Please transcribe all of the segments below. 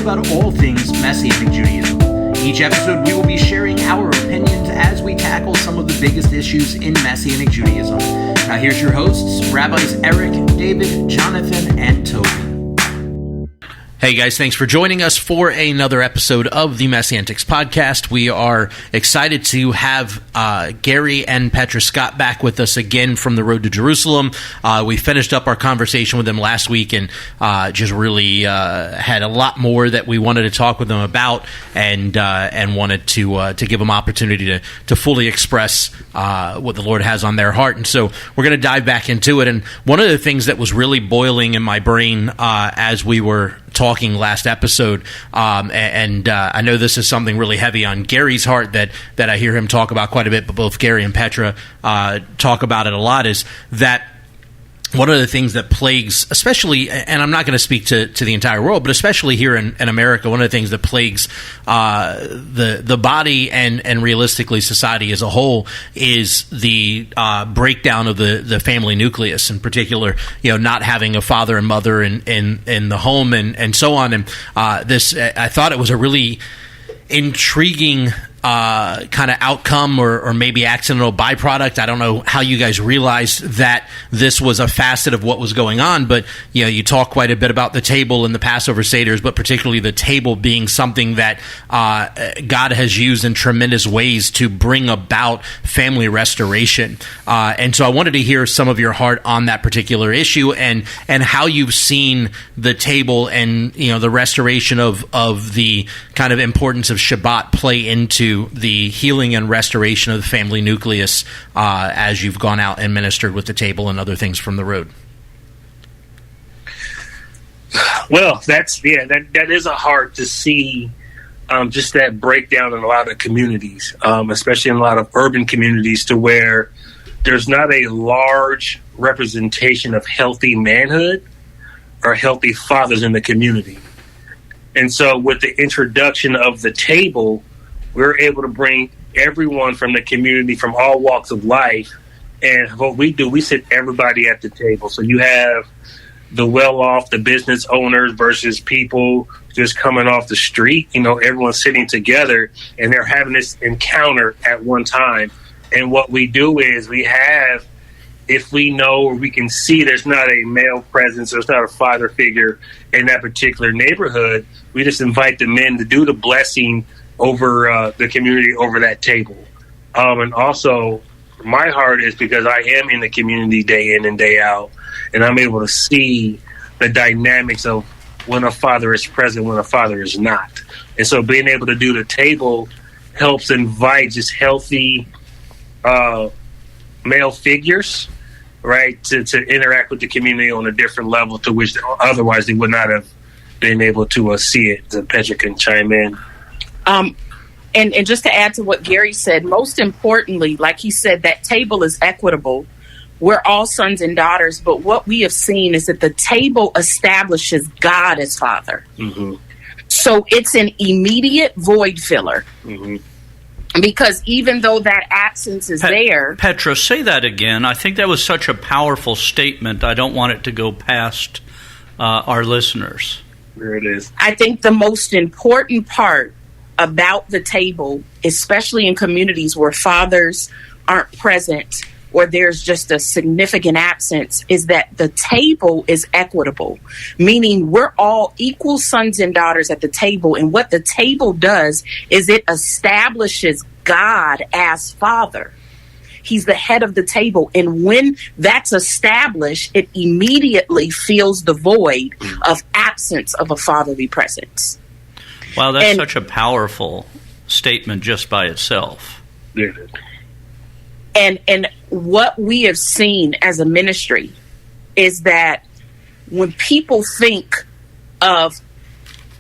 about all things Messianic Judaism. Each episode, we will be sharing our opinions as we tackle some of the biggest issues in Messianic Judaism. Now, here's your hosts, Rabbis Eric, David, Jonathan, and Toby. Hey guys, thanks for joining us for another episode of the MessianTics podcast. We are excited to have Garry and Petra Scott back with us again from the road to Jerusalem. We finished up our conversation with them last week and just really had a lot more that we wanted to talk with them about and wanted to give them opportunity to fully express what the Lord has on their heart. And so we're going to dive back into it. And one of the things that was really boiling in my brain as we were talking last episode, and I know this is something really heavy on Gary's heart that I hear him talk about quite a bit, but both Garry and Petra talk about it a lot, is that one of the things that plagues, especially, and I'm not going to speak to the entire world, but especially here in America, one of the things that plagues the body and realistically society as a whole is the breakdown of the family nucleus, in particular, not having a father and mother in the home and so on. And this, I thought it was a really intriguing kind of outcome or maybe accidental byproduct. I don't know how you guys realized that this was a facet of what was going on, but you talk quite a bit about the table and the Passover Seders, but particularly the table being something that God has used in tremendous ways to bring about family restoration. And so I wanted to hear some of your heart on that particular issue and how you've seen the table and the restoration of the kind of importance of Shabbat play into the healing and restoration of the family nucleus as you've gone out and ministered with the table and other things from the road. Well, that is hard to see, just that breakdown in a lot of communities, especially in a lot of urban communities, to where there's not a large representation of healthy manhood or healthy fathers in the community. And so with the introduction of the table, we're able to bring everyone from the community from all walks of life. And what we do, we sit everybody at the table. So you have the well-off, the business owners versus people just coming off the street. Everyone's sitting together and they're having this encounter at one time. And what we do is if we know or we can see there's not a male presence, there's not a father figure in that particular neighborhood, we just invite the men to do the blessing over the community over that table. And also, my heart is because I am in the community day in and day out, and I'm able to see the dynamics of when a father is present, when a father is not. And so being able to do the table helps invite just healthy male figures, right, to interact with the community on a different level to which otherwise they would not have been able to see it. So Petra can chime in. And just to add to what Garry said, most importantly, like he said, that table is equitable. We're all sons and daughters, but what we have seen is that the table establishes God as Father. Mm-hmm. So it's an immediate void filler. Mm-hmm. Because even though that absence is there... Petra, say that again. I think that was such a powerful statement. I don't want it to go past our listeners. There it is. I think the most important part about the table, especially in communities where fathers aren't present or there's just a significant absence, is that the table is equitable, meaning we're all equal sons and daughters at the table. And what the table does is it establishes God as Father. He's the head of the table. And when that's established, it immediately fills the void of absence of a fatherly presence. Wow, that's such a powerful statement just by itself. Yeah. And what we have seen as a ministry is that when people think of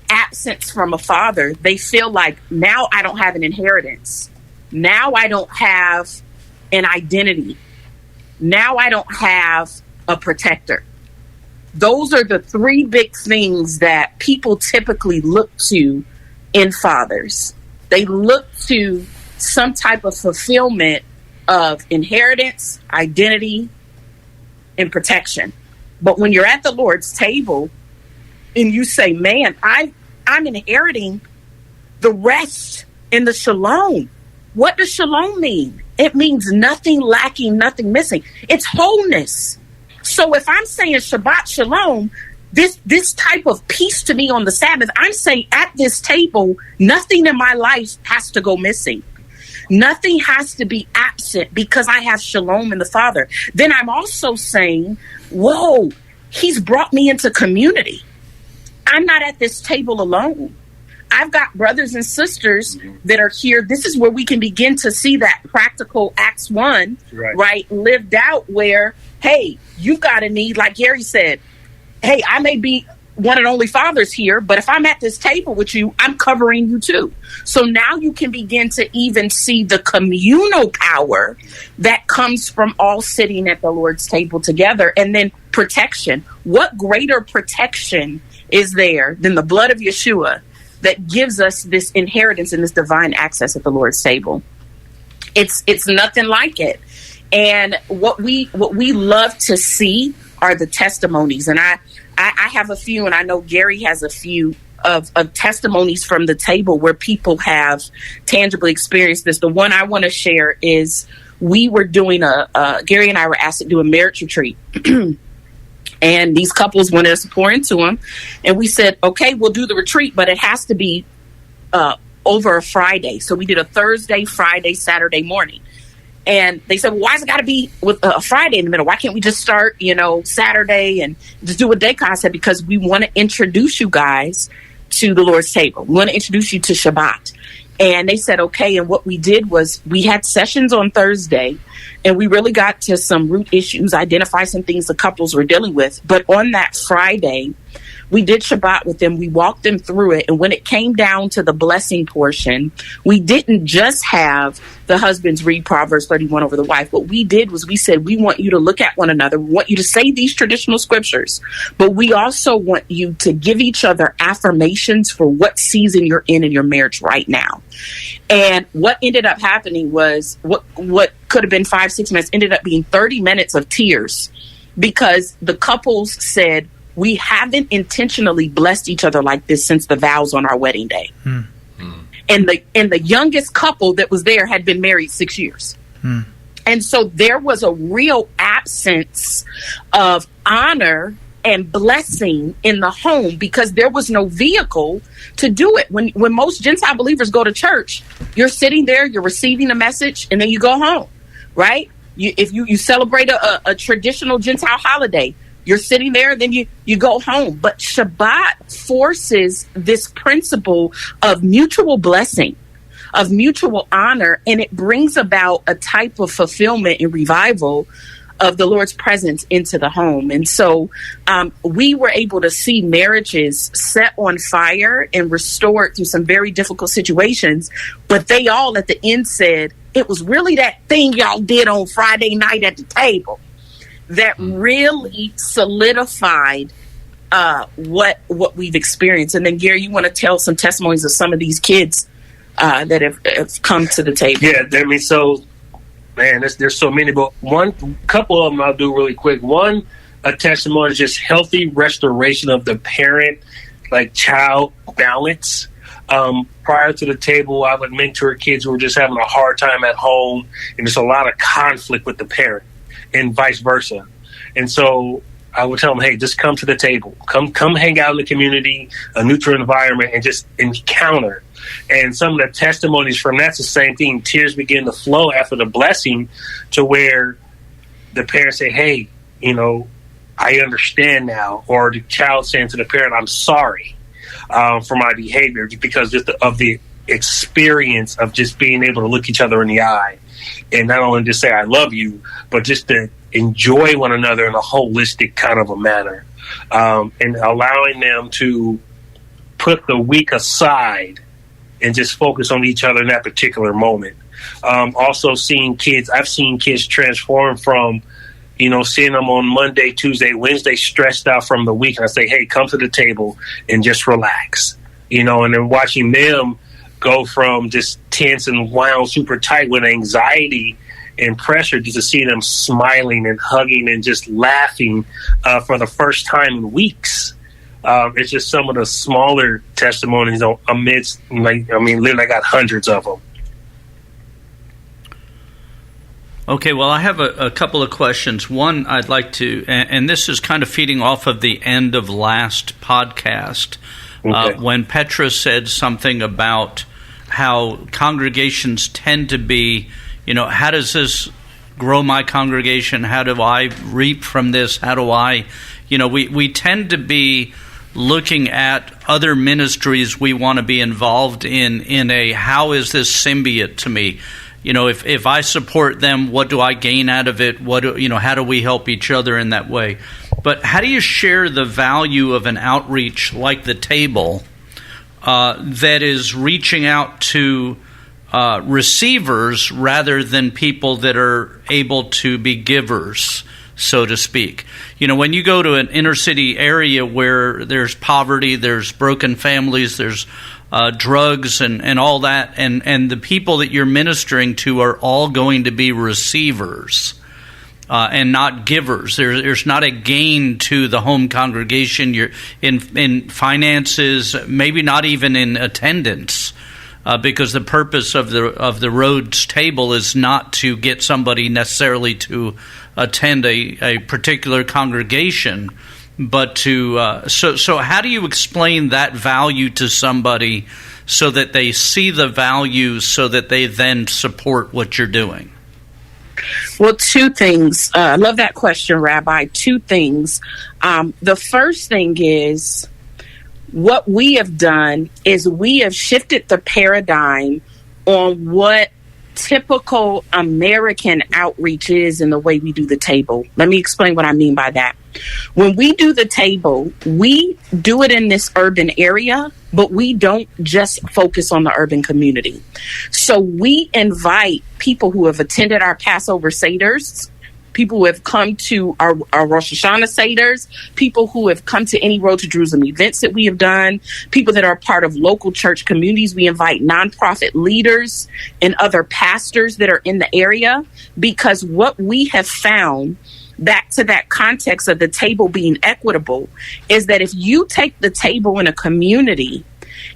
absence from a father, they feel like, now I don't have an inheritance. Now I don't have an identity. Now I don't have a protector. Those are the three big things that people typically look to in fathers. They look to some type of fulfillment of inheritance, identity, and protection. But when you're at the Lord's table and you say, man, I'm inheriting the rest in the shalom. What does shalom mean? It means nothing lacking, nothing missing. It's wholeness. So if I'm saying Shabbat Shalom, this type of peace to me on the Sabbath, I'm saying at this table, nothing in my life has to go missing. Nothing has to be absent because I have shalom in the Father. Then I'm also saying, whoa, he's brought me into community. I'm not at this table alone. I've got brothers and sisters that are here. This is where we can begin to see that practical Acts 1, right, lived out where, hey, you've got a need, like Gary said, hey, I may be one and only fathers here, but if I'm at this table with you, I'm covering you too. So now you can begin to even see the communal power that comes from all sitting at the Lord's table together. And then protection. What greater protection is there than the blood of Yeshua that gives us this inheritance and this divine access at the Lord's table? It's nothing like it. And what we love to see are the testimonies. And I have a few, and I know Gary has a few of testimonies from the table where people have tangibly experienced this. The one I want to share is we were doing Gary and I were asked to do a marriage retreat. And these couples wanted us to pour into them. And we said, okay, we'll do the retreat, but it has to be over a Friday. So we did a Thursday, Friday, Saturday morning. And they said, well, why has it got to be with a Friday in the middle? Why can't we just start, Saturday and just do a day? I said, because we want to introduce you guys to the Lord's table. We want to introduce you to Shabbat. And they said, okay. And what we did was we had sessions on Thursday, and we really got to some root issues, identify some things the couples were dealing with. But on that Friday, we did Shabbat with them. We walked them through it. And when it came down to the blessing portion, we didn't just have the husbands read Proverbs 31 over the wife. What we did was we said, we want you to look at one another. We want you to say these traditional scriptures, but we also want you to give each other affirmations for what season you're in your marriage right now. And what ended up happening was what could have been 5-6 minutes ended up being 30 minutes of tears, because the couples said, we haven't intentionally blessed each other like this since the vows on our wedding day. And the youngest couple that was there had been married 6 years. And so there was a real absence of honor and blessing in the home because there was no vehicle to do it. When most Gentile believers go to church, you're sitting there, you're receiving a message, and then you go home, right? If you celebrate a traditional Gentile holiday, you're sitting there, then you go home. But Shabbat forces this principle of mutual blessing, of mutual honor, and it brings about a type of fulfillment and revival of the Lord's presence into the home. And so we were able to see marriages set on fire and restored through some very difficult situations. But they all at the end said, it was really that thing y'all did on Friday night at the table that really solidified what we've experienced. And then, Gary, you want to tell some testimonies of some of these kids that have come to the table? Yeah, I mean, so, man, there's so many, but one couple of them I'll do really quick. One, a testimony is just healthy restoration of the parent-child balance. Prior to the table, I would mentor kids who were just having a hard time at home, and there's a lot of conflict with the parent, and vice versa. And so I would tell them, hey, just come to the table. Come hang out in the community, a neutral environment, and just encounter. And some of the testimonies from that's the same thing. Tears begin to flow after the blessing to where the parents say, hey, I understand now. Or the child saying to the parent, I'm sorry for my behavior, because just of the experience of just being able to look each other in the eye. And not only just say, I love you, but just to enjoy one another in a holistic kind of a manner. And allowing them to put the week aside and just focus on each other in that particular moment. Also I've seen kids transform from, seeing them on Monday, Tuesday, Wednesday, stressed out from the week. And I say, hey, come to the table and just relax, and then watching them go from just tense and wound super tight with anxiety and pressure, just to see them smiling and hugging and just laughing for the first time in weeks. It's just some of the smaller testimonies amidst, literally I got hundreds of them. Okay, well, I have a couple of questions. One, I'd like to, and this is kind of feeding off of the end of last podcast, when Petra said something about how congregations tend to be, how does this grow my congregation? How do I reap from this? How do I, we tend to be looking at other ministries we want to be involved in a how is this symbiote to me? If I support them, what do I gain out of it? How do we help each other in that way? But how do you share the value of an outreach like the table that is reaching out to receivers rather than people that are able to be givers, so to speak? When you go to an inner city area where there's poverty, there's broken families, there's drugs and all that, and the people that you're ministering to are all going to be receivers and not givers. There's not a gain to the home congregation. You're in finances, maybe not even in attendance, because the purpose of the Rhodes table is not to get somebody necessarily to attend a particular congregation, but to so how do you explain that value to somebody so that they see the value so that they then support what you're doing? Well, two things. I love that question, Rabbi. Two things. The first thing is what we have done is we have shifted the paradigm on what typical American outreach is in the way we do the table. Let me explain what I mean by that. When we do the table, we do it in this urban area, but we don't just focus on the urban community. So we invite people who have attended our Passover Seders, people who have come to our Rosh Hashanah Seders, people who have come to any Road to Jerusalem events that we have done, people that are part of local church communities. We invite nonprofit leaders and other pastors that are in the area, because what we have found, back to that context of the table being equitable, is that if you take the table in a community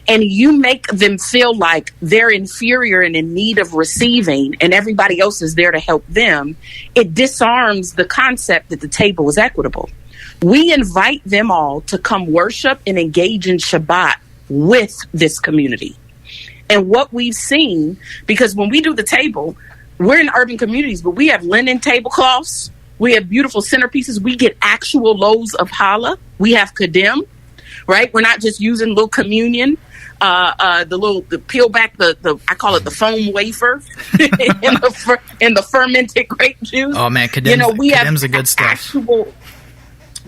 and you make them feel like they're inferior and in need of receiving and everybody else is there to help them, it disarms the concept that the table is equitable. We invite them all to come worship and engage in Shabbat with this community. And what we've seen, because when we do the table, we're in urban communities, but we have linen tablecloths. We have beautiful centerpieces. We get actual loaves of challah. We have kadem, right? We're not just using little communion, the peel back the I call it the foam wafer in the fermented grape juice. Oh man, kadem's a good stuff.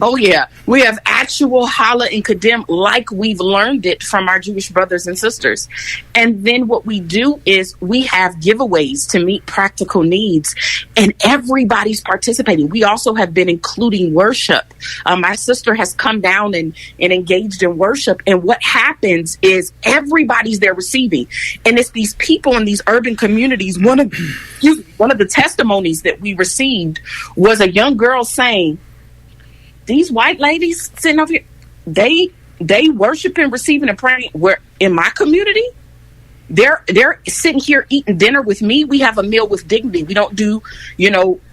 Oh, yeah. We have actual challah and kadem like we've learned it from our Jewish brothers and sisters. And then what we do is we have giveaways to meet practical needs, and everybody's participating. We also have been including worship. My sister has come down and engaged in worship. And what happens is everybody's there receiving. And it's these people in these urban communities. One of the testimonies that we received was a young girl saying, these white ladies sitting over here, they worshiping, receiving, and praying. Where in my community, they're sitting here eating dinner with me. We have a meal with dignity. We don't do,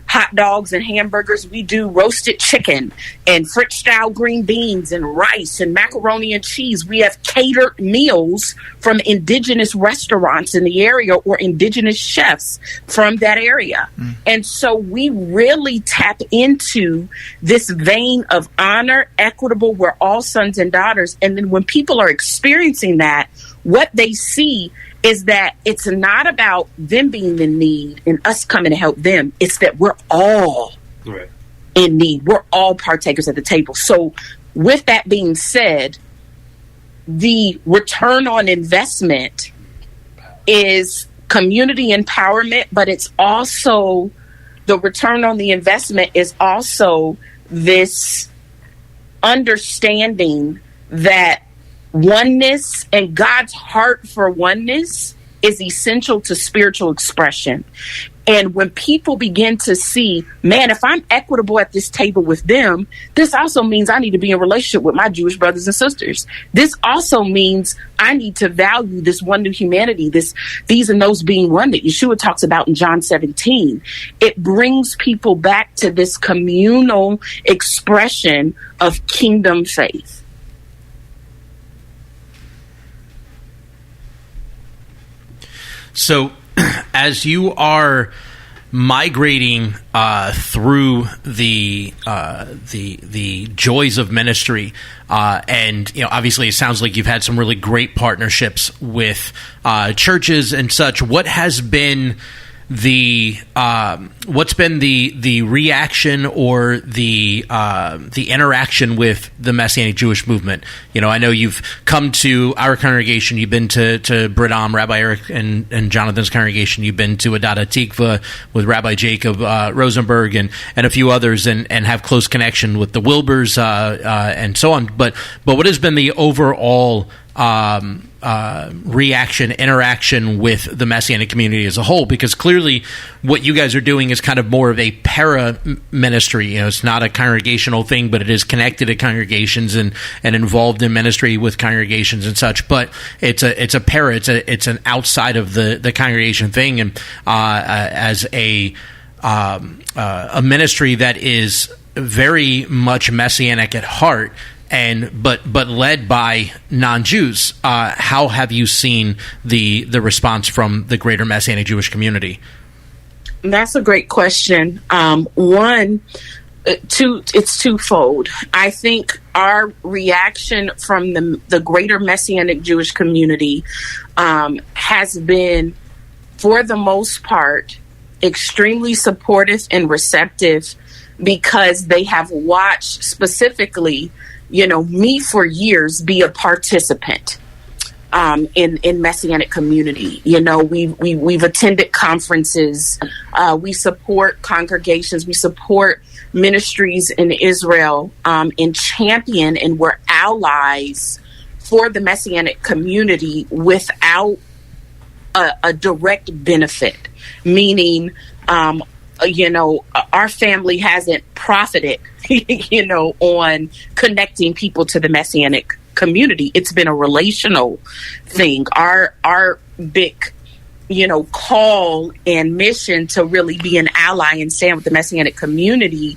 hot dogs and hamburgers. We do roasted chicken and French style green beans and rice and macaroni and cheese. We have catered meals from indigenous restaurants in the area or indigenous chefs from that area. And so we really tap into this vein of honor, equitable, we're all sons and daughters. And then when people are experiencing that, what they see is that it's not about them being in need and us coming to help them. It's that we're all in need. We're all partakers at the table. So with that being said, the return on investment is community empowerment, but it's also the return on the investment is also this understanding that oneness and God's heart for oneness is essential to spiritual expression. And when people begin to see, man, if I'm equitable at this table with them, this also means I need to be in relationship with my Jewish brothers and sisters. This also means I need to value this one new humanity, these and those being one that Yeshua talks about in John 17. It brings people back to this communal expression of kingdom faith. So, as you are migrating through the joys of ministry, and obviously, it sounds like you've had some really great partnerships with churches and such. What has been what's been the reaction or the interaction with the Messianic Jewish movement? I know you've come to our congregation. You've been to Bridam, Rabbi Eric and Jonathan's congregation. You've been to Adat Tikva with Rabbi Jacob Rosenberg and a few others, and have close connection with the Wilbers and so on. But what has been the overall interaction with the Messianic community as a whole? Because clearly what you guys are doing is kind of more of a para ministry. It's not a congregational thing, but it is connected to congregations and involved in ministry with congregations and such. But it's a para, it's an outside of the congregation thing, and as a ministry that is very much Messianic at heart, but led by non-Jews. How have you seen the response from the greater Messianic Jewish community? That's a great question. It's twofold. I think our reaction from the greater Messianic Jewish community has been, for the most part, extremely supportive and receptive, because they have watched specifically me for years be a participant in Messianic community. We've attended conferences. We support congregations. We support ministries in Israel, and champion, and we're allies for the Messianic community without a direct benefit, meaning our family hasn't profited, on connecting people to the Messianic community. It's been a relational thing. Our big, call and mission to really be an ally and stand with the Messianic community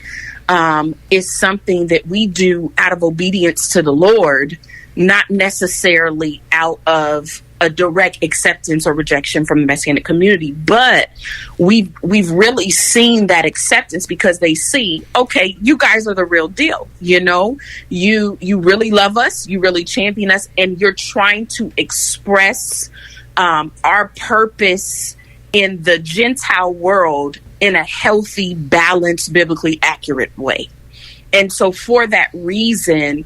is something that we do out of obedience to the Lord, not necessarily out of a direct acceptance or rejection from the Messianic community. But we've really seen that acceptance, because they see, okay, you guys are the real deal. You really love us, you really champion us, and you're trying to express our purpose in the Gentile world in a healthy, balanced, biblically accurate way. And so for that reason,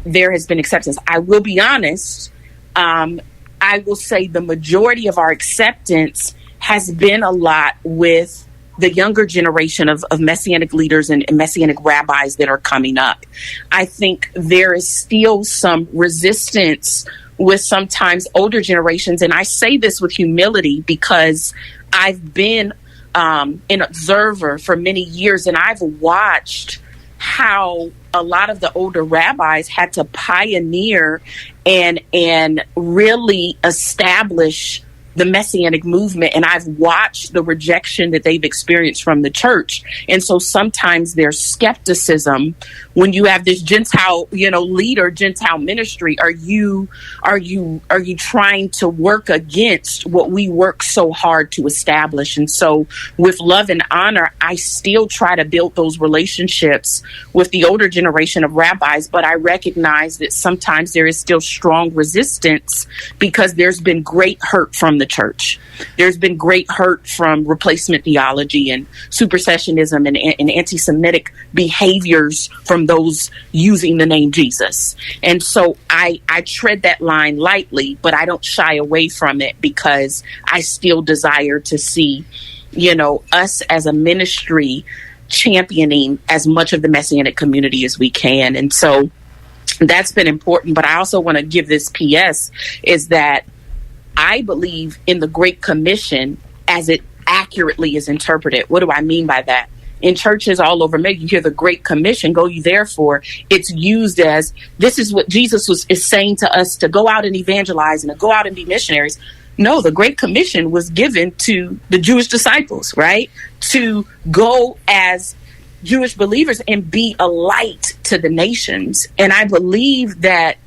there has been acceptance. I will be honest, I will say the majority of our acceptance has been a lot with the younger generation of Messianic leaders and Messianic rabbis that are coming up. I think there is still some resistance with sometimes older generations. And I say this with humility, because I've been an observer for many years, and I've watched how a lot of the older rabbis had to pioneer and really establish the Messianic movement. And I've watched the rejection that they've experienced from the church. And so sometimes there's skepticism when you have this Gentile, leader, Gentile ministry. Are you trying to work against what we work so hard to establish? And so with love and honor, I still try to build those relationships with the older generation of rabbis, but I recognize that sometimes there is still strong resistance, because there's been great hurt from the church. There's been great hurt from replacement theology and supersessionism and anti-Semitic behaviors from those using the name Jesus. And so I tread that line lightly, but I don't shy away from it, because I still desire to see, us as a ministry championing as much of the Messianic community as we can. And so that's been important. But I also want to give this PS, is that I believe in the Great Commission as it accurately is interpreted. What do I mean by that? In churches all over America, you hear the Great Commission, go ye therefore. It's used as, this is what Jesus is saying to us, to go out and evangelize and to go out and be missionaries. No, the Great Commission was given to the Jewish disciples, right? To go as Jewish believers and be a light to the nations. And I believe that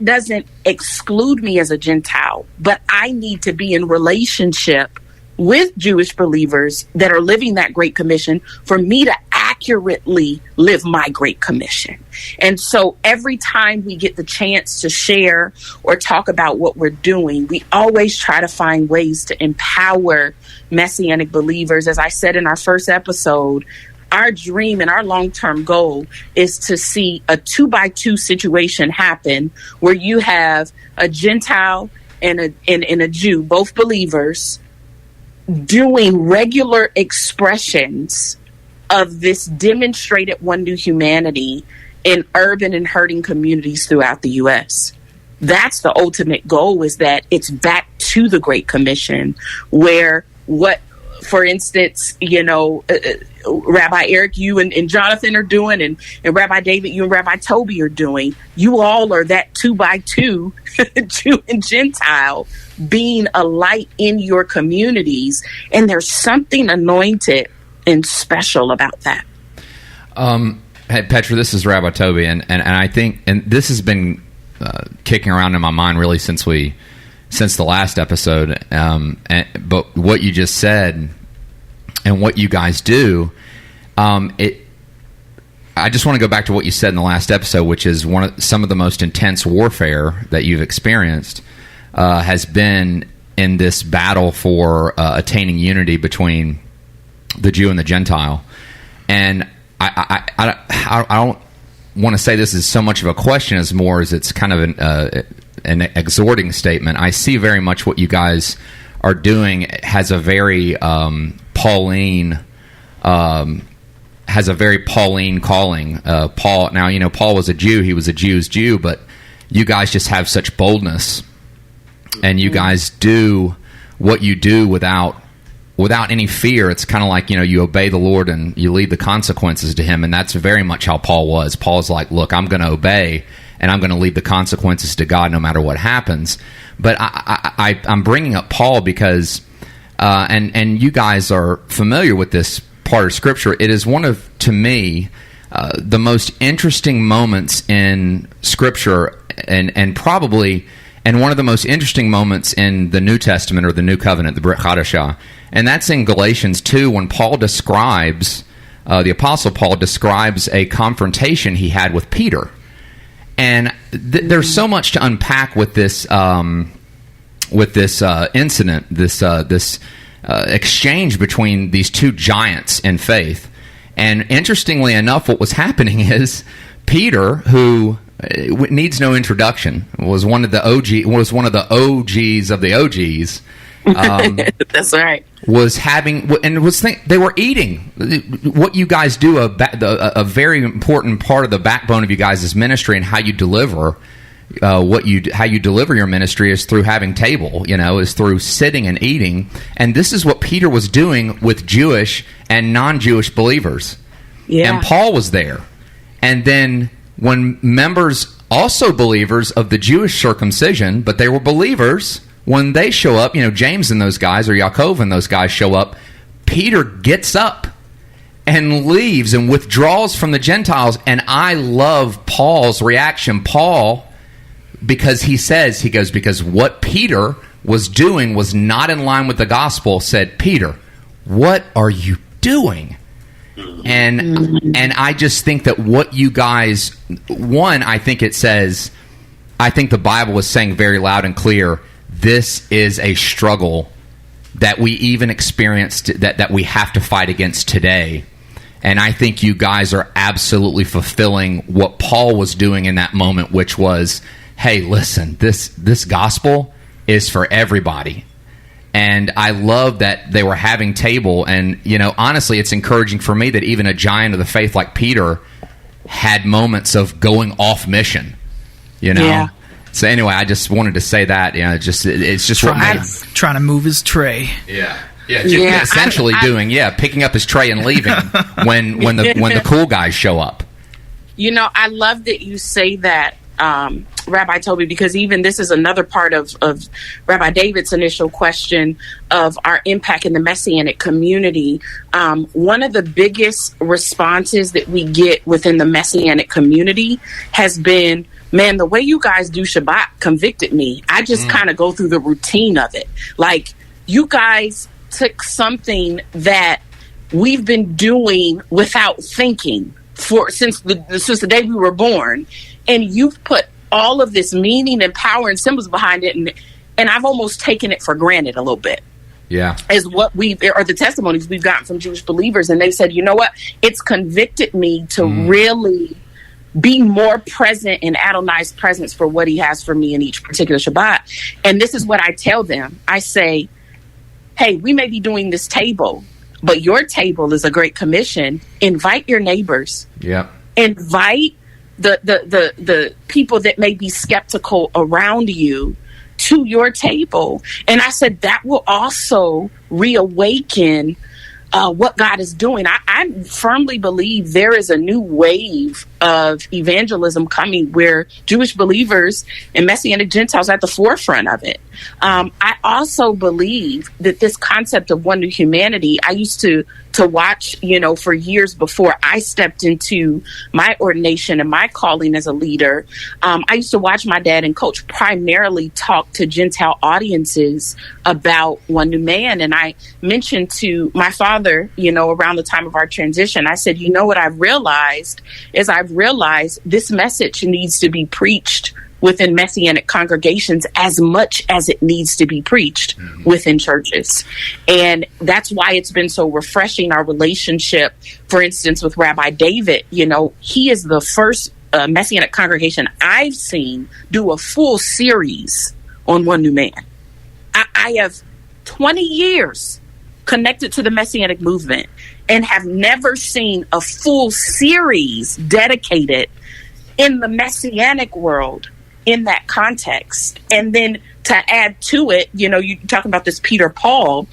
doesn't exclude me as a Gentile, but I need to be in relationship with Jewish believers that are living that Great Commission for me to accurately live my Great Commission. And so every time we get the chance to share or talk about what we're doing, we always try to find ways to empower Messianic believers. As I said in our first episode, our dream and our long-term goal is to see a 2x2 situation happen where you have a Gentile and a Jew, both believers, doing regular expressions of this demonstrated one new humanity in urban and hurting communities throughout the U.S. That's the ultimate goal, is that it's back to the Great Commission, where for instance, Rabbi Eric, you and Jonathan are doing, and Rabbi David, you and Rabbi Toby are doing. You all are that 2x2, Jew and Gentile, being a light in your communities. And there's something anointed and special about that. Hey, Petra, this is Rabbi Toby, and I think, and this has been kicking around in my mind really since the last episode. But what you just said and what you guys do, I just want to go back to what you said in the last episode, which is some of the most intense warfare that you've experienced has been in this battle for attaining unity between the Jew and the Gentile. And I don't want to say this is so much of a question as more as it's kind of an exhorting statement. I see very much what you guys are doing has a very Pauline calling. Paul, now, Paul was a Jew. He was a Jew's Jew, but you guys just have such boldness, and you guys do what you do without any fear. It's kind of like, you obey the Lord and you leave the consequences to him, and that's very much how Paul was. Paul's like, look, I'm going to obey, and I'm going to leave the consequences to God no matter what happens. But I'm bringing up Paul because, and you guys are familiar with this part of Scripture. It is one of, to me, the most interesting moments in Scripture, and probably, and one of the most interesting moments in the New Testament or the New Covenant, the Brit Hadashah. And that's in Galatians 2 when Paul describes, the Apostle Paul describes a confrontation he had with Peter. And there's so much to unpack with this incident, this exchange between these two giants in faith. And interestingly enough, what was happening is Peter, who needs no introduction, was one of the OGs of the OGs. That's right. They were eating. What you guys do, a very important part of the backbone of you guys' ministry and how you deliver how you deliver your ministry is through having table, is through sitting and eating. And this is what Peter was doing with Jewish and non-Jewish believers. Yeah. And Paul was there. And then when members, also believers of the Jewish circumcision, but they were believers, when they show up, James and those guys, or Yaakov and those guys show up, Peter gets up and leaves and withdraws from the Gentiles. And I love Paul's reaction. Paul, because because what Peter was doing was not in line with the gospel, said, Peter, what are you doing? And I just think that what you guys, I think the Bible is saying very loud and clear, this is a struggle that we even experienced, that we have to fight against today. And I think you guys are absolutely fulfilling what Paul was doing in that moment, which was, hey, listen, this gospel is for everybody. And I love that they were having table. And, honestly, it's encouraging for me that even a giant of the faith like Peter had moments of going off mission, Yeah. So anyway, I just wanted to say that, it's just trying to move his tray. Yeah. Essentially picking up his tray and leaving when the cool guys show up. I love that you say that, Rabbi Toby, because even this is another part of Rabbi David's initial question of our impact in the Messianic community. One of the biggest responses that we get within the Messianic community has been, man, the way you guys do Shabbat convicted me. I just kind of go through the routine of it. Like, you guys took something that we've been doing without thinking since the day we were born, and you've put all of this meaning and power and symbols behind it, and I've almost taken it for granted a little bit. Yeah, is what the testimonies we've gotten from Jewish believers, and they said, you know what, it's convicted me to really be more present in Adonai's presence for what he has for me in each particular Shabbat. And this is what I tell them. I say, hey, we may be doing this table, but your table is a great commission. Invite your neighbors. Yeah. Invite the people that may be skeptical around you to your table. And I said that will also reawaken what God is doing. I firmly believe there is a new wave of evangelism coming where Jewish believers and Messianic Gentiles are at the forefront of it. I also believe that this concept of one new humanity, I used to watch, for years before I stepped into my ordination and my calling as a leader. I used to watch my dad and coach primarily talk to Gentile audiences about one new man. And I mentioned to my father, around the time of our transition, I said, what I've realized is this message needs to be preached within Messianic congregations as much as it needs to be preached within churches. And that's why it's been so refreshing, our relationship, for instance, with Rabbi David. He is the first Messianic congregation I've seen do a full series on one new man. I have 20 years connected to the Messianic movement and have never seen a full series dedicated in the Messianic world in that context. And then to add to it, you talk about this Peter Paul.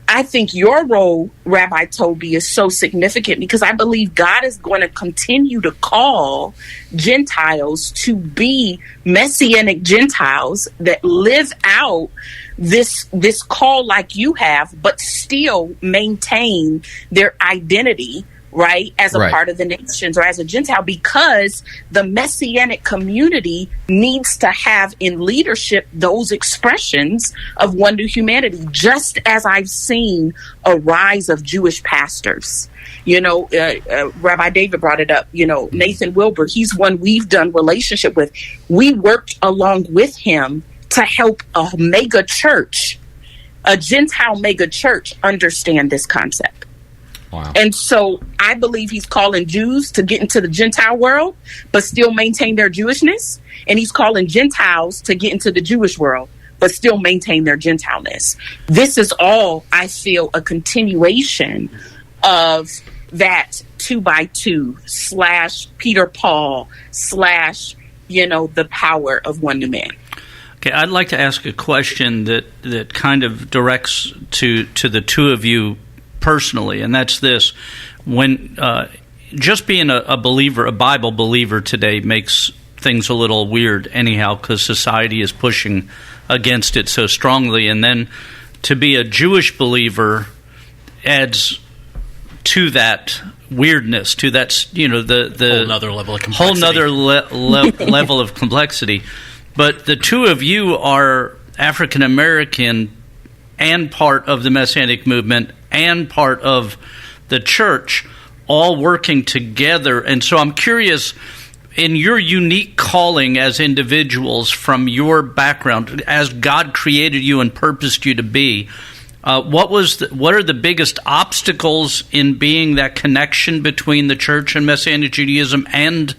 I think your role, Rabbi Toby, is so significant because I believe God is going to continue to call Gentiles to be Messianic Gentiles that live out this call like you have, but still maintain their identity, right, as a part of the nations or as a Gentile, because the Messianic community needs to have in leadership those expressions of one new humanity, just as I've seen a rise of Jewish pastors. Rabbi David brought it up, Nathan Wilbur, he's one we've done relationship with. We worked along with him to help a mega church, a Gentile mega church, understand this concept. Wow. And so I believe he's calling Jews to get into the Gentile world, but still maintain their Jewishness. And he's calling Gentiles to get into the Jewish world, but still maintain their Gentileness. This is all, I feel, a continuation of that 2x2 / Peter Paul / the power of one new man. Okay, I'd like to ask a question that kind of directs to the two of you personally, and that's this: when just being a believer, a Bible believer today, makes things a little weird anyhow, because society is pushing against it so strongly, and then to be a Jewish believer adds to that weirdness, to that the whole nother level of complexity. Level of complexity. But the two of you are African American and part of the Messianic movement and part of the church, all working together. And so I'm curious, in your unique calling as individuals, from your background, as God created you and purposed you to be, what are the biggest obstacles in being that connection between the church and Messianic Judaism and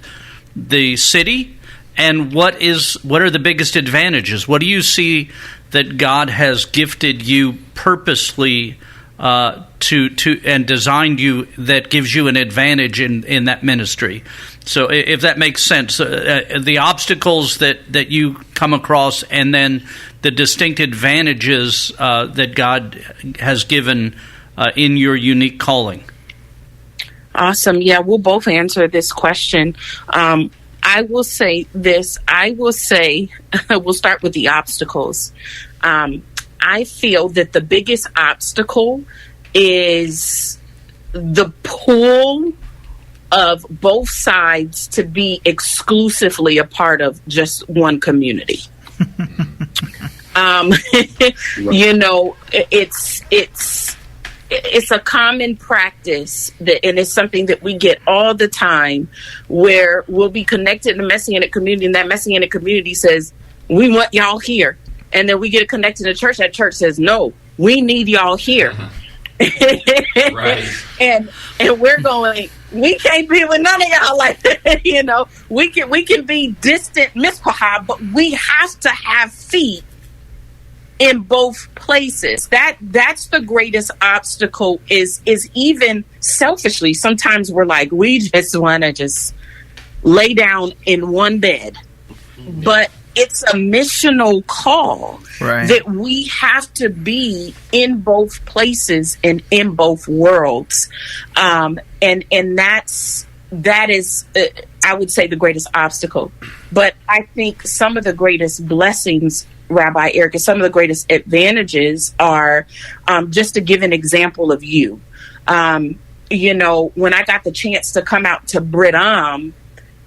the city? And what are the biggest advantages? What do you see that God has gifted you purposely to and designed you that gives you an advantage in that ministry? So if that makes sense, the obstacles that you come across, and then the distinct advantages that God has given in your unique calling? Awesome. Yeah, we'll both answer this question. I will say this. I will say, we'll start with the obstacles. I feel that the biggest obstacle is the pull of both sides to be exclusively a part of just one community. You know, it's a common practice and it's something that we get all the time, where we'll be connected in the Messianic community, and that Messianic community says, we want y'all here. And then we get connected to church. That church says, no, we need y'all here. Right. And we're going, we can't be with none of y'all like that. You know, we can be distant mispahah, but we have to have feet in both places. That's the greatest obstacle, is even selfishly. Sometimes we're like, we just want to just lay down in one bed. But it's a missional call, right, that we have to be in both places and in both worlds. And that is, I would say, the greatest obstacle. But I think some of the greatest blessings, Rabbi Eric, and some of the greatest advantages are, just to give an example of you. You know, when I got the chance to come out to Brit-Am,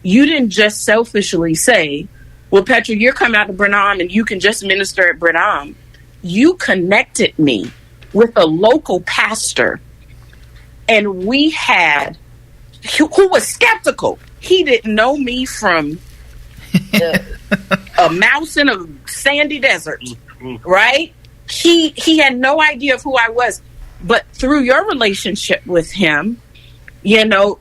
you didn't just selfishly say, well, Petra, you're coming out to Brit-Am and you can just minister at Brit-Am. You connected me with a local pastor, and we had, who was skeptical. He didn't know me from a mouse in a sandy desert, right? He had no idea of who I was. But through your relationship with him, you know,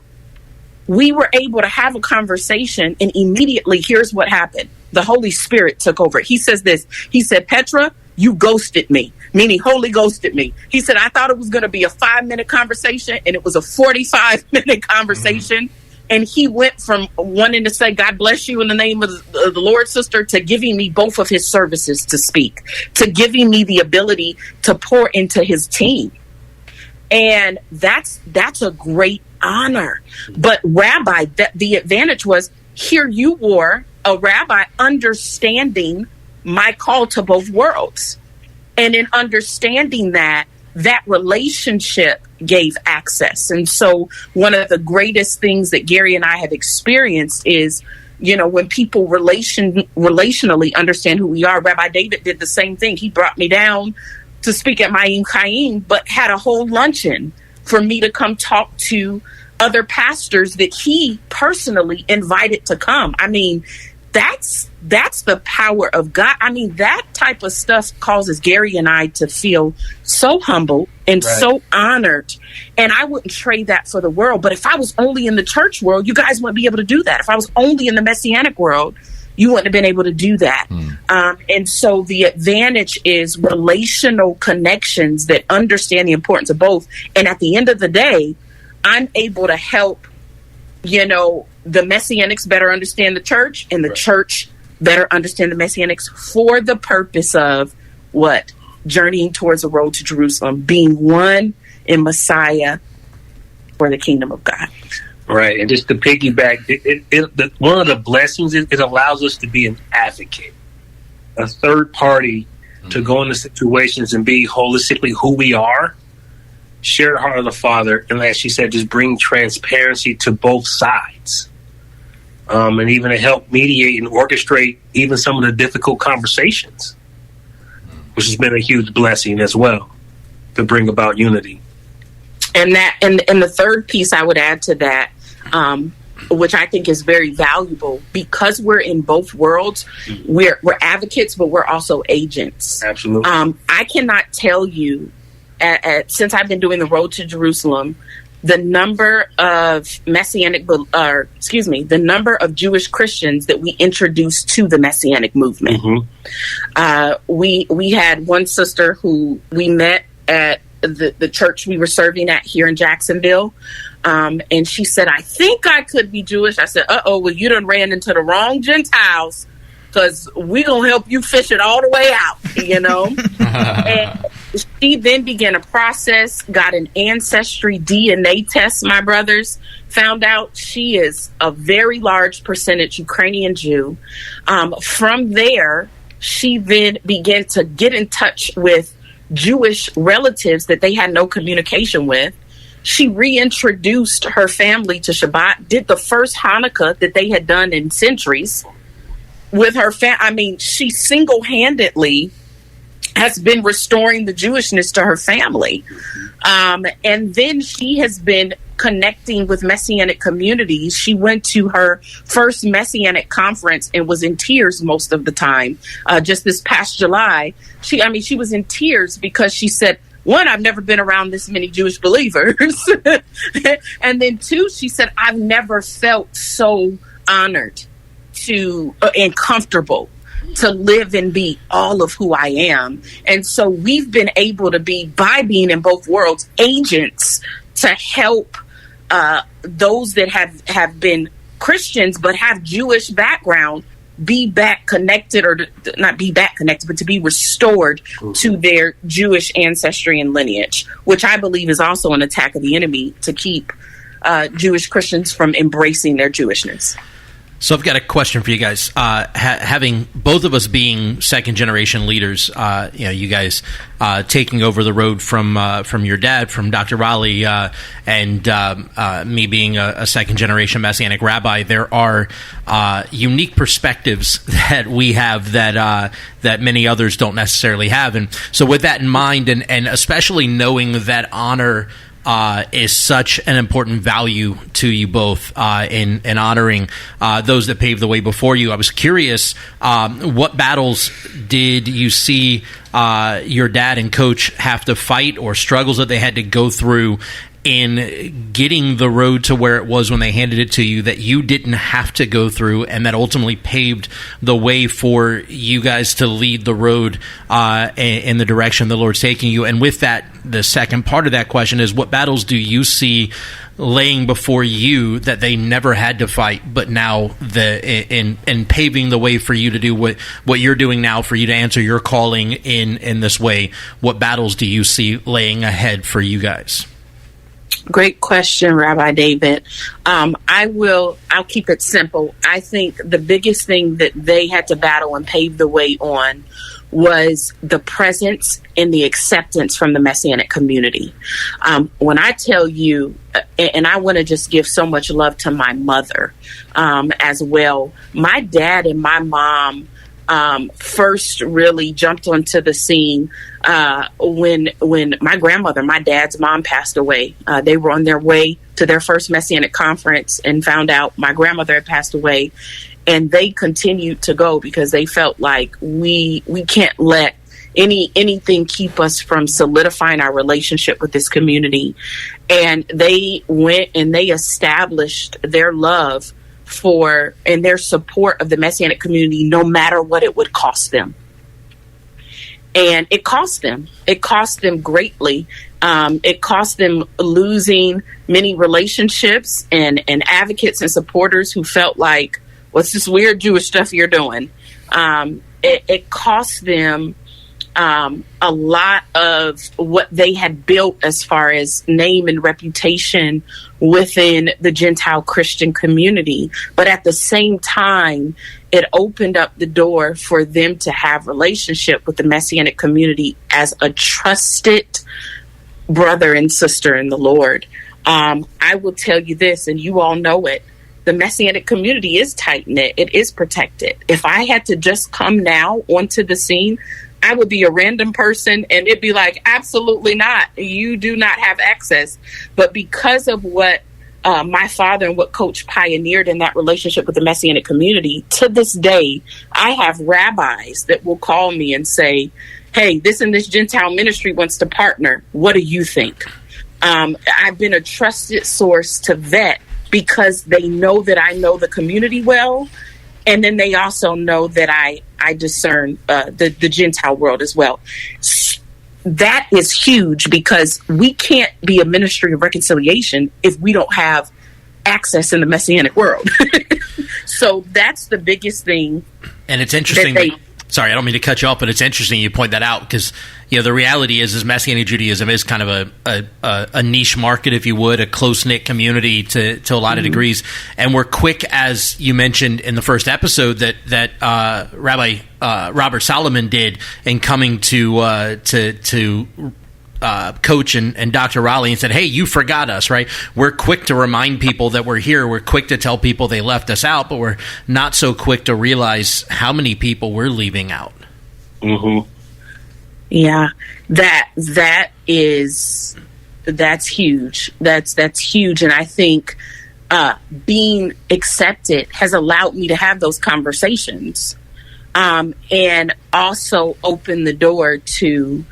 we were able to have a conversation, and immediately here's what happened. The Holy Spirit took over. He says this. He said, Petra, you ghosted me, meaning Holy ghosted me. He said, I thought it was going to be a 5-minute conversation, and it was a 45-minute conversation. And he went from wanting to say, God bless you in the name of the Lord, sister, to giving me both of his services to speak, to giving me the ability to pour into his team. And that's a great honor. But Rabbi, the advantage was, here you were, a rabbi, understanding my call to both worlds. And in understanding that relationship gave access. And so one of the greatest things that Gary and I have experienced is, you know, when people relationally understand who we are. Rabbi David did the same thing. He brought me down to speak at Mayim Chaim, but had a whole luncheon for me to come talk to other pastors that he personally invited to come. I mean, that's the power of God. I mean, that type of stuff causes Gary and I to feel so humble and so honored. And I wouldn't trade that for the world. But if I was only in the church world, you guys wouldn't be able to do that. If I was only in the Messianic world, you wouldn't have been able to do that. And so the advantage is relational connections that understand the importance of both. And at the end of the day, I'm able to help, you know, the Messianics better understand the church, and the church better understand the Messianics, for the purpose of what? Journeying towards the road to Jerusalem, being one in Messiah for the kingdom of God. Right. And just to piggyback, one of the blessings is it allows us to be an advocate, a third party to go into situations and be holistically who we are, share the heart of the Father, and as she said, just bring transparency to both sides. And even to help mediate and orchestrate even some of the difficult conversations, which has been a huge blessing as well to bring about unity. And the third piece I would add to that, which I think is very valuable, because we're in both worlds, we're advocates, but we're also agents. Absolutely. I cannot tell you, since I've been doing the Road to Jerusalem, the number of the number of Jewish Christians that we introduced to the Messianic movement. We had one sister who we met at the church we were serving at here in Jacksonville. And she said, I think I could be Jewish. I said, well, you done ran into the wrong Gentiles. because we're going to help you fish it all the way out, And she then began a process, got an ancestry DNA test, my brothers, found out she is a very large percentage Ukrainian Jew. From there, she then began to get in touch with Jewish relatives that they had no communication with. She reintroduced her family to Shabbat, did the first Hanukkah that they had done in centuries with her she single-handedly has been restoring the Jewishness to her family. And then she has been connecting with Messianic communities. She went to her first Messianic conference and was in tears most of the time. Just this past July, she was in tears because she said, one, I've never been around this many Jewish believers. And then two, she said, I've never felt so honored and comfortable to live and be all of who I am. And so we've been able to be, by being in both worlds, agents to help those that have been Christians but have Jewish background be back connected, or not be back connected, but to be restored to their Jewish ancestry and lineage, which I believe is also an attack of the enemy to keep Jewish Christians from embracing their Jewishness. So I've got a question for you guys. Having both of us being second-generation leaders, you guys taking over the road from your dad, from Dr. Raleigh, and me being a second-generation Messianic rabbi, there are unique perspectives that we have that many others don't necessarily have. And so with that in mind, and especially knowing that honor is such an important value to you both in honoring those that paved the way before you. I was curious, what battles did you see your dad and coach have to fight, or struggles that they had to go through in getting the road to where it was when they handed it to you, that you didn't have to go through, and that ultimately paved the way for you guys to lead the road in the direction the Lord's taking you? And with that, the second part of that question is, what battles do you see laying before you that they never had to fight, but now in paving the way for you to do what you're doing now, for you to answer your calling in this way? What battles do you see laying ahead for you guys? Great question, Rabbi David. I'll keep it simple. I think the biggest thing that they had to battle and pave the way on was the presence and the acceptance from the Messianic community. When I tell you, and I want to just give so much love to my mother as well. My dad and my mom first really jumped onto the scene when my grandmother, my dad's mom, passed away. They were on their way to their first Messianic conference and found out my grandmother had passed away, and they continued to go because they felt like we can't let anything keep us from solidifying our relationship with this community. And they went and they established their love for and their support of the Messianic community, no matter what it would cost them. And it cost them greatly. It cost them losing many relationships and advocates and supporters who felt like, what's this weird Jewish stuff you're doing? It cost them a lot of what they had built as far as name and reputation within the Gentile Christian community. But at the same time, it opened up the door for them to have relationship with the Messianic community as a trusted brother and sister in the Lord. I will tell you this, and you all know it. The Messianic community is tight-knit. It is protected. If I had to just come now onto the scene, I would be a random person and it'd be like, absolutely not. You do not have access. But because of what my father and what Coach pioneered in that relationship with the Messianic community, to this day, I have rabbis that will call me and say, hey, this and this Gentile ministry wants to partner. What do you think? I've been a trusted source to vet because they know that I know the community well. And then they also know that I discern the Gentile world as well. That is huge because we can't be a ministry of reconciliation if we don't have access in the Messianic world. So that's the biggest thing. And it's interesting. Sorry, I don't mean to cut you off, but it's interesting you point that out because the reality is Messianic Judaism is kind of a niche market, if you would, a close knit community to a lot of degrees, and we're quick, as you mentioned in the first episode, that Rabbi Robert Solomon did in coming to Coach and Dr. Raleigh and said, hey, you forgot us, right? We're quick to remind people that we're here. We're quick to tell people they left us out, but we're not so quick to realize how many people we're leaving out. Mm-hmm. Yeah, that's huge. That's huge. And I think being accepted has allowed me to have those conversations and also open the door to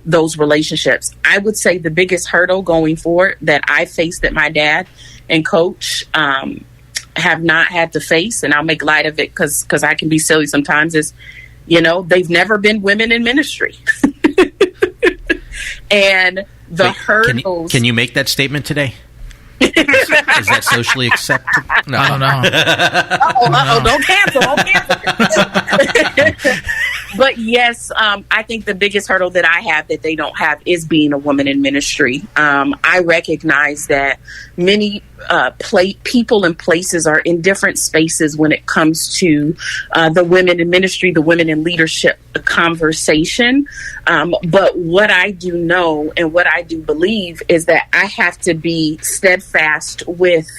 those relationships. I would say the biggest hurdle going forward that I faced that my dad and Coach have not had to face, and I'll make light of it because I can be silly sometimes, is, they've never been women in ministry. And the hurdles... Can you make that statement today? Is that socially acceptable? No. I don't know. Don't cancel. But yes, I think the biggest hurdle that I have that they don't have is being a woman in ministry. I recognize that many people and places are in different spaces when it comes to the women in ministry, the women in leadership conversation. But what I do know and what I do believe is that I have to be steadfast with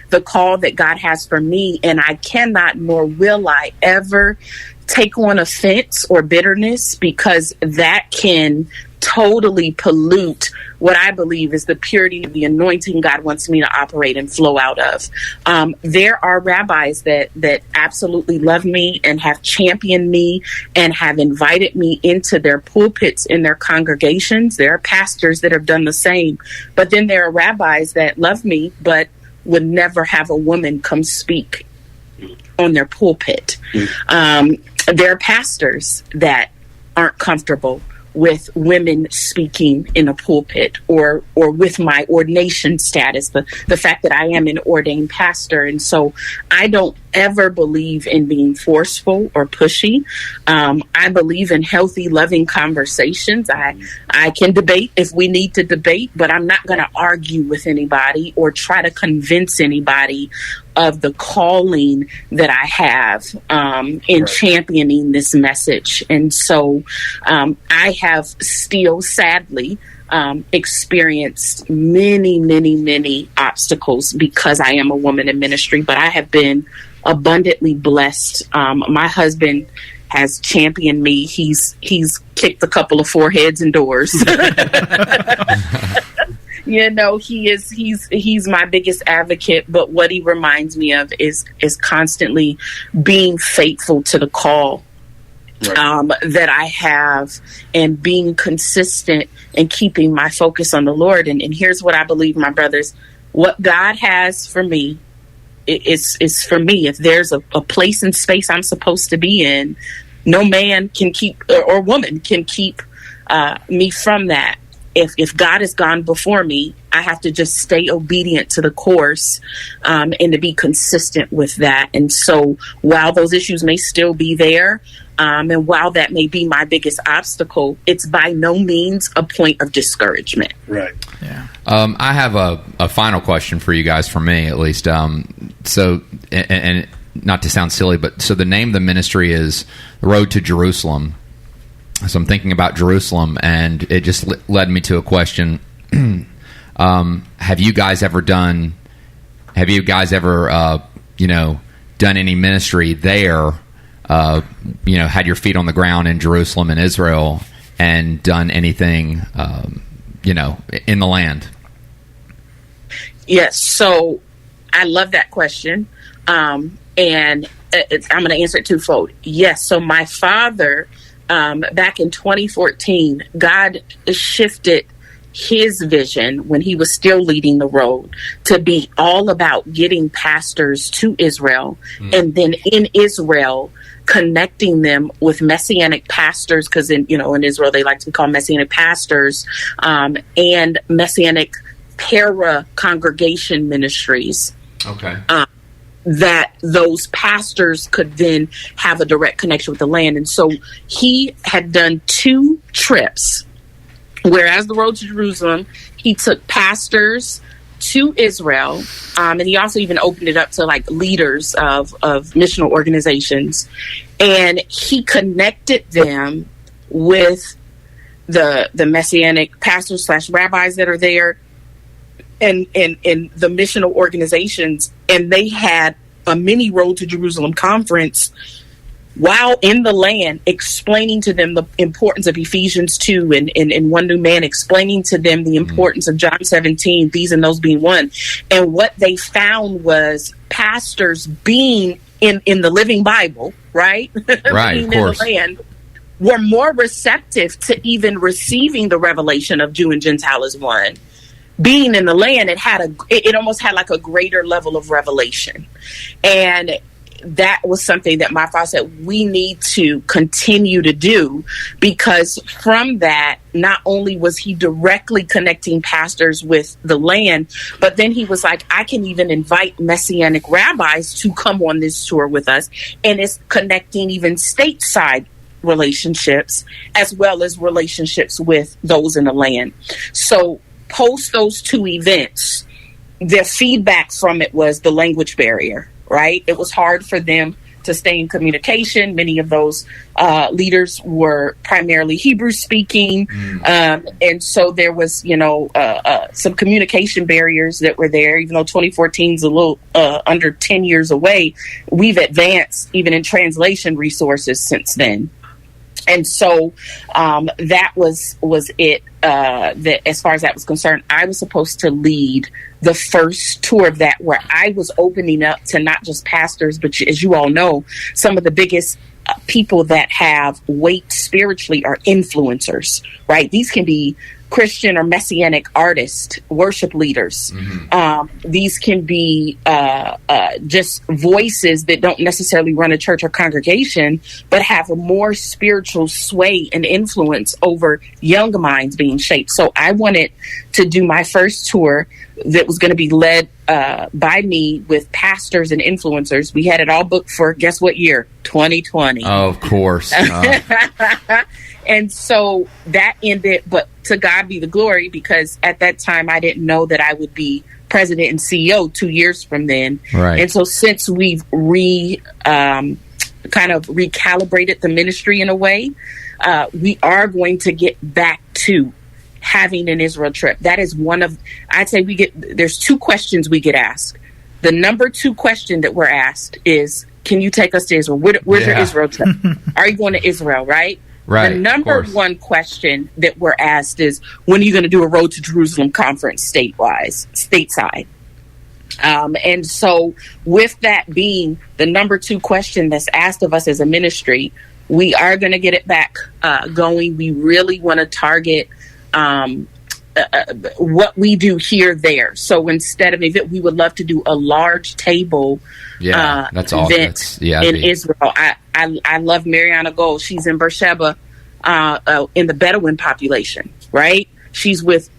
the call that God has for me. And I cannot, nor will I ever take on offense or bitterness, because that can totally pollute what I believe is the purity of the anointing God wants me to operate and flow out of. There are rabbis that absolutely love me and have championed me and have invited me into their pulpits in their congregations. There are pastors that have done the same. But then there are rabbis that love me but would never have a woman come speak on their pulpit. There are pastors that aren't comfortable with women speaking in a pulpit or with my ordination status, the fact that I am an ordained pastor. And so I don't ever believe in being forceful or pushy. I believe in healthy, loving conversations. I can debate if we need to debate, but I'm not going to argue with anybody or try to convince anybody of the calling that I have in championing this message. And so I have still, sadly, experienced many obstacles because I am a woman in ministry, but I have been abundantly blessed. My husband has championed me. He's kicked a couple of foreheads and doors. He's my biggest advocate, but what he reminds me of is constantly being faithful to the call that I have and being consistent and keeping my focus on the Lord. And here's what I believe, my brothers, what God has for me is for me. If there's a place and space I'm supposed to be in, no man can keep or woman can keep me from that. If God has gone before me, I have to just stay obedient to the course and to be consistent with that. And so while those issues may still be there, and while that may be my biggest obstacle, it's by no means a point of discouragement. Right. Yeah. I have a final question for you guys, for me at least. So, and not to sound silly, but so the name of the ministry is The Road to Jerusalem. So I'm thinking about Jerusalem, and it just led me to a question. Have you guys ever done any ministry there? Had your feet on the ground in Jerusalem and Israel, and done anything, in the land? Yes. So I love that question. And I'm going to answer it twofold. Yes. So my father, back in 2014, God shifted his vision when he was still leading the road to be all about getting pastors to Israel, and then in Israel connecting them with Messianic pastors, because in Israel they like to be called Messianic pastors, and Messianic para congregation ministries. Okay. that those pastors could then have a direct connection with the land. And so he had done 2 trips, whereas the Road to Jerusalem, he took pastors to Israel, and he also even opened it up to like leaders of missional organizations, and he connected them with the Messianic pastors / rabbis that are there, and the missional organizations, and they had a mini Road to Jerusalem conference while in the land, explaining to them the importance of Ephesians 2 and one new man, explaining to them the importance of John 17, these and those being one. And what they found was pastors being in the living Bible, right? Right, being of course. in the land, were more receptive to even receiving the revelation of Jew and Gentile as one. Being in the land, it almost had like a greater level of revelation. And that was something that my father said we need to continue to do, because from that, not only was he directly connecting pastors with the land, but then he was like, I can even invite Messianic rabbis to come on this tour with us. And it's connecting even stateside relationships as well as relationships with those in the land. So post those 2 events, the feedback from it was the language barrier. Right? It was hard for them to stay in communication. Many of those leaders were primarily Hebrew speaking. And so there was, some communication barriers that were there. Even though 2014 is a little under 10 years away, we've advanced even in translation resources since then. And so that was it. That as far as that was concerned, I was supposed to lead the first tour of that, where I was opening up to not just pastors, but as you all know, some of the biggest people that have weight spiritually are influencers, right? These can be Christian or Messianic artists, worship leaders. These can be just voices that don't necessarily run a church or congregation, but have a more spiritual sway and influence over young minds being shaped. So I wanted to do my first tour that was going to be led by me with pastors and influencers. We had it all booked for, guess what year? 2020. Oh, of course. And so that ended, but to God be the glory, because at that time I didn't know that I would be president and CEO 2 years from then. Right. And so since we've kind of recalibrated the ministry in a way, we are going to get back to having an Israel trip. That is one of, I'd say there's 2 questions we get asked. The number 2 question that we're asked is, can you take us to Israel? Where's your Israel trip? Are you going to Israel, right? Right. The number 1 question that we're asked is, when are you going to do a Road to Jerusalem conference stateside? And so with that being the number 2 question that's asked of us as a ministry, we are going to get it back going. We really want to target what we do here there. So instead of an event, we would love to do a large table that's all event in Israel. I love Mariana Gold. She's in Beersheba in the Bedouin population, right? She's with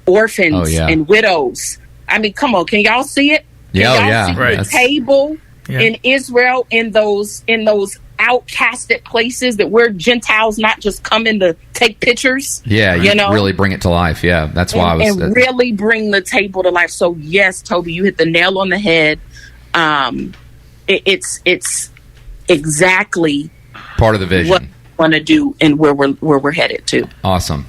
orphans and widows. I mean, come on, can y'all see it? Can y'all see the table in Israel in those outcasted places that we're Gentiles not just coming to take pictures? Yeah, you really bring it to life. Yeah, that's why really bring the table to life. So yes, Toby, you hit the nail on the head. It's exactly part of the vision. What we want to do and where we're headed to. Awesome.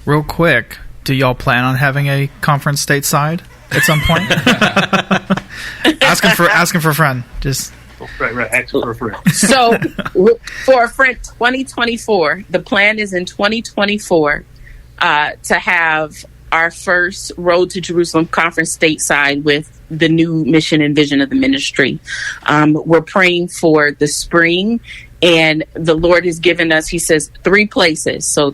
Real quick, do y'all plan on having a conference stateside at some point? asking for a friend. Just right. Asking for a friend. So for a friend, 2024. The plan is in 2024 to have our first Road to Jerusalem conference stateside with the new mission and vision of the ministry. We're praying for the spring, and the Lord has given us, he says, 3 places. So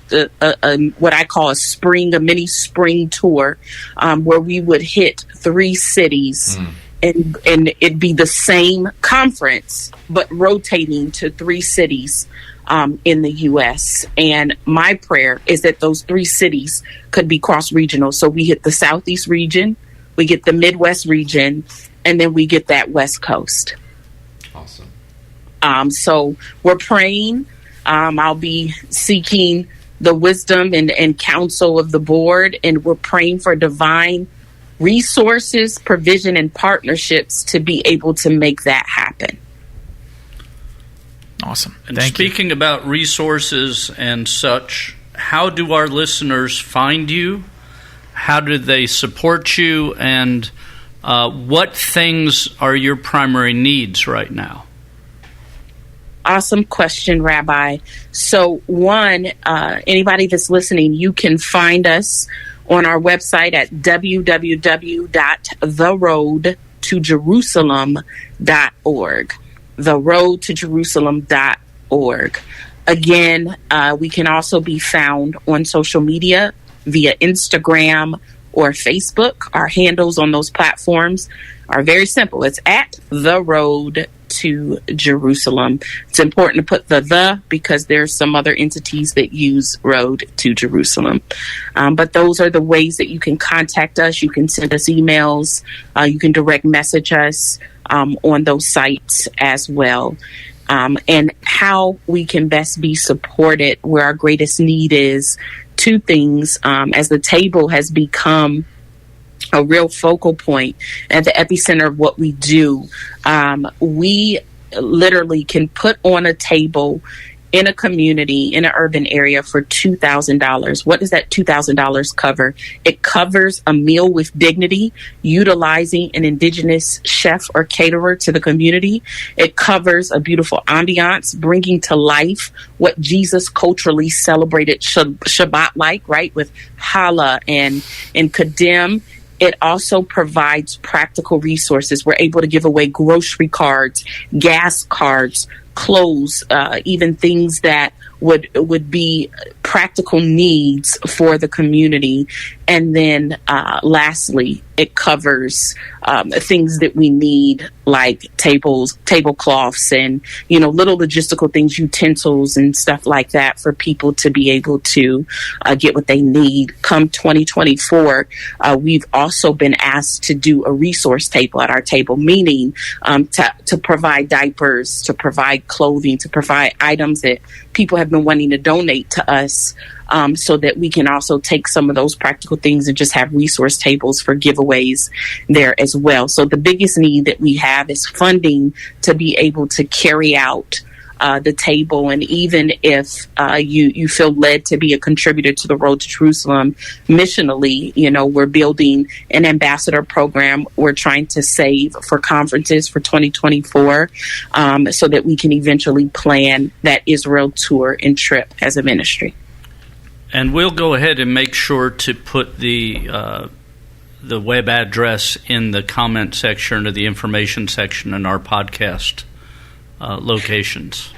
what I call a mini spring tour, where we would hit 3 cities and it'd be the same conference, but rotating to 3 cities in the U.S. And my prayer is that those 3 cities could be cross-regional. So we hit the Southeast region, we get the Midwest region, and then we get that West Coast. Awesome. So we're praying. I'll be seeking the wisdom and counsel of the board, and we're praying for divine resources, provision, and partnerships to be able to make that happen. Awesome. And Thank speaking you. about resources and such, how do our listeners find you? How do they support you? And what things are your primary needs right now? Awesome question, Rabbi. So one, anybody that's listening, you can find us on our website at www.theroadtojerusalem.org. Theroadtojerusalem.org. Again, we can also be found on social media via Instagram or Facebook. Our handles on those platforms are very simple. It's at The Road to Jerusalem. It's important to put the because there's some other entities that use Road to Jerusalem. But those are the ways that you can contact us. You can send us emails. You can direct message us on those sites as well. And how we can best be supported, where our greatest need is, two things. As the table has become a real focal point at the epicenter of what we do, we literally can put on a table in a community, in an urban area for $2,000. What does that $2,000 cover? It covers a meal with dignity, utilizing an indigenous chef or caterer to the community. It covers a beautiful ambiance, bringing to life what Jesus culturally celebrated Shabbat like, right? With challah and kadem. It also provides practical resources. We're able to give away grocery cards, gas cards, clothes, even things that would be practical needs for the community. And then lastly, it covers things that we need, like tablecloths and, little logistical things, utensils and stuff like that, for people to be able to get what they need. Come 2024, we've also been asked to do a resource table at our table, meaning to provide diapers, to provide clothing, to provide items that people have been wanting to donate to us, so that we can also take some of those practical things and just have resource tables for giveaways there as well. So the biggest need that we have is funding to be able to carry out the table. And even if you feel led to be a contributor to the Road to Jerusalem missionally, we're building an ambassador program. We're trying to save for conferences for 2024 so that we can eventually plan that Israel tour and trip as a ministry. And we'll go ahead and make sure to put the web address in the comment section or the information section in our podcast locations.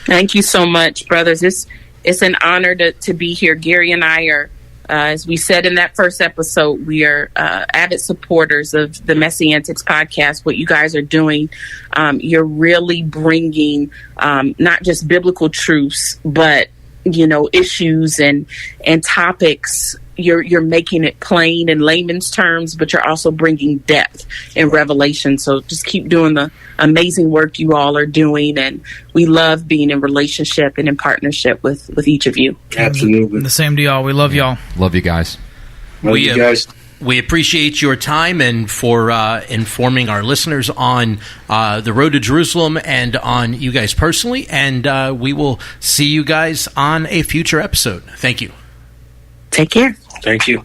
Thank you so much, brothers. It's an honor to be here. Gary and I are, as we said in that first episode, we are avid supporters of the MessianTics podcast. What you guys are doing, you're really bringing not just biblical truths, but issues and topics. You're making it plain in layman's terms, but you're also bringing depth and revelation. So just keep doing the amazing work you all are doing, and we love being in relationship and in partnership with each of you. Absolutely. The same to y'all. We love y'all. Love you guys. Love you guys. We appreciate your time and for informing our listeners on the Road to Jerusalem and on you guys personally. And we will see you guys on a future episode. Thank you. Take care. Thank you.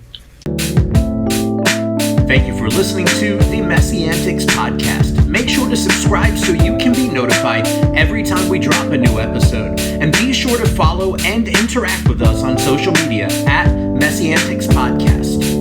Thank you for listening to the MessianTics podcast. Make sure to subscribe so you can be notified every time we drop a new episode. And be sure to follow and interact with us on social media at MessianTics Podcast.